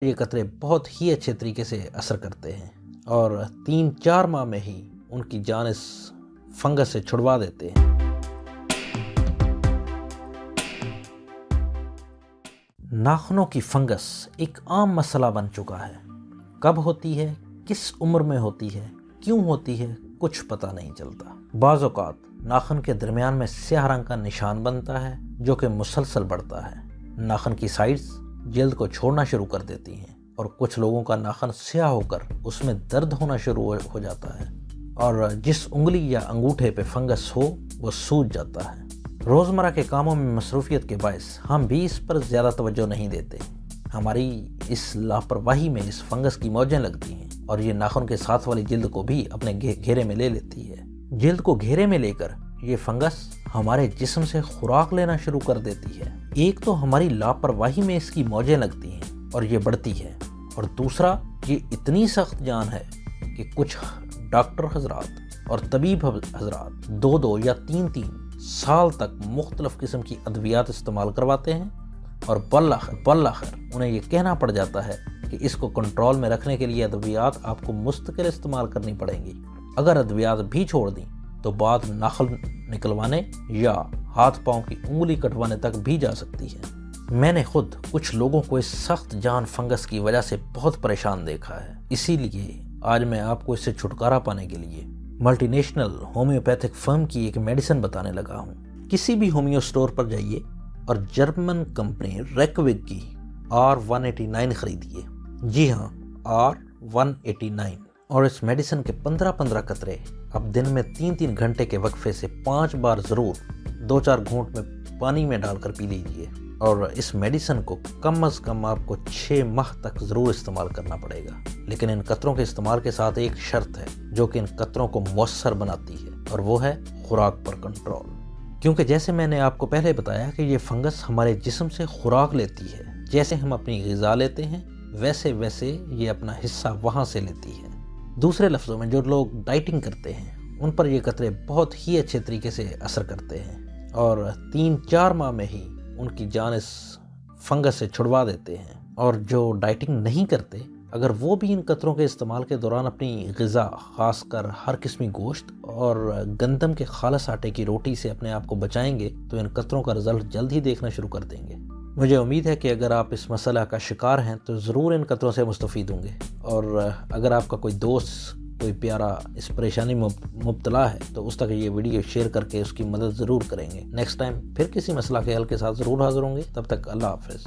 یہ قطرے بہت ہی اچھے طریقے سے اثر کرتے ہیں اور 3-4 ماہ میں ہی ان کی جان اس فنگس سے چھڑوا دیتے ہیں۔ ناخنوں کی فنگس ایک عام مسئلہ بن چکا ہے۔ کب ہوتی ہے، کس عمر میں ہوتی ہے، کیوں ہوتی ہے، کچھ پتہ نہیں چلتا۔ بعض اوقات ناخن کے درمیان میں سیاہ رنگ کا نشان بنتا ہے جو کہ مسلسل بڑھتا ہے۔ ناخن کی سائڈز جلد کو چھوڑنا شروع کر دیتی ہیں اور کچھ لوگوں کا ناخن سیاہ ہو کر اس میں درد ہونا شروع ہو جاتا ہے اور جس انگلی یا انگوٹھے پہ فنگس ہو وہ سوج جاتا ہے۔ روزمرہ کے کاموں میں مصروفیت کے باعث ہم بھی اس پر زیادہ توجہ نہیں دیتے۔ ہماری اس لاپرواہی میں اس فنگس کی موجیں لگتی ہیں اور یہ ناخن کے ساتھ والی جلد کو بھی اپنے گھیرے میں لے لیتی ہے۔ جلد کو گھیرے میں لے کر یہ فنگس ہمارے جسم سے خوراک لینا شروع کر دیتی ہے۔ ایک تو ہماری لاپرواہی میں اس کی موجیں لگتی ہیں اور یہ بڑھتی ہے، اور دوسرا یہ اتنی سخت جان ہے کہ کچھ ڈاکٹر حضرات اور طبیب حضرات 2 یا 3 سال تک مختلف قسم کی ادویات استعمال کرواتے ہیں اور بالآخر انہیں یہ کہنا پڑ جاتا ہے کہ اس کو کنٹرول میں رکھنے کے لیے ادویات آپ کو مستقل استعمال کرنی پڑیں گی۔ اگر ادویات بھی چھوڑ دیں تو بعد ناخن نکلوانے یا ہاتھ پاؤں کی انگلی کٹوانے تک بھی جا سکتی ہے۔ میں نے خود کچھ لوگوں کو اس سخت جان فنگس کی وجہ سے بہت پریشان دیکھا ہے، اسی لیے آج میں آپ کو اس سے چھٹکارا پانے کے لیے ملٹی نیشنل ہومیوپیتھک فرم کی ایک میڈیسن بتانے لگا ہوں۔ کسی بھی ہومیو سٹور پر جائیے اور جرمن کمپنی ریکویگ کی R189 خریدیے۔ جی ہاں، R189، اور اس میڈیسن کے 15 قطرے اب دن میں 3 گھنٹے کے وقفے سے 5 بار ضرور 2-4 گھونٹ میں پانی میں ڈال کر پی لیجیے، اور اس میڈیسن کو کم از کم آپ کو 6 ماہ تک ضرور استعمال کرنا پڑے گا۔ لیکن ان قطروں کے استعمال کے ساتھ ایک شرط ہے جو کہ ان قطروں کو مؤثر بناتی ہے، اور وہ ہے خوراک پر کنٹرول۔ کیونکہ جیسے میں نے آپ کو پہلے بتایا کہ یہ فنگس ہمارے جسم سے خوراک لیتی ہے، جیسے ہم اپنی غذا لیتے ہیں ویسے یہ اپنا حصہ وہاں سے لیتی ہے۔ دوسرے لفظوں میں جو لوگ ڈائٹنگ کرتے ہیں ان پر یہ قطرے بہت ہی اچھے طریقے سے اثر کرتے ہیں اور 3-4 ماہ میں ہی ان کی جان اس فنگس سے چھڑوا دیتے ہیں۔ اور جو ڈائٹنگ نہیں کرتے، اگر وہ بھی ان قطروں کے استعمال کے دوران اپنی غذا، خاص کر ہر قسمی گوشت اور گندم کے خالص آٹے کی روٹی سے اپنے آپ کو بچائیں گے تو ان قطروں کا رزلٹ جلد ہی دیکھنا شروع کر دیں گے۔ مجھے امید ہے کہ اگر آپ اس مسئلہ کا شکار ہیں تو ضرور ان قطروں سے مستفید ہوں گے، اور اگر آپ کا کوئی دوست، کوئی پیارا اس پریشانی میں مبتلا ہے تو اس تک یہ ویڈیو شیئر کر کے اس کی مدد ضرور کریں گے۔ نیکسٹ ٹائم پھر کسی مسئلہ کے حل کے ساتھ ضرور حاضر ہوں گے۔ تب تک اللہ حافظ۔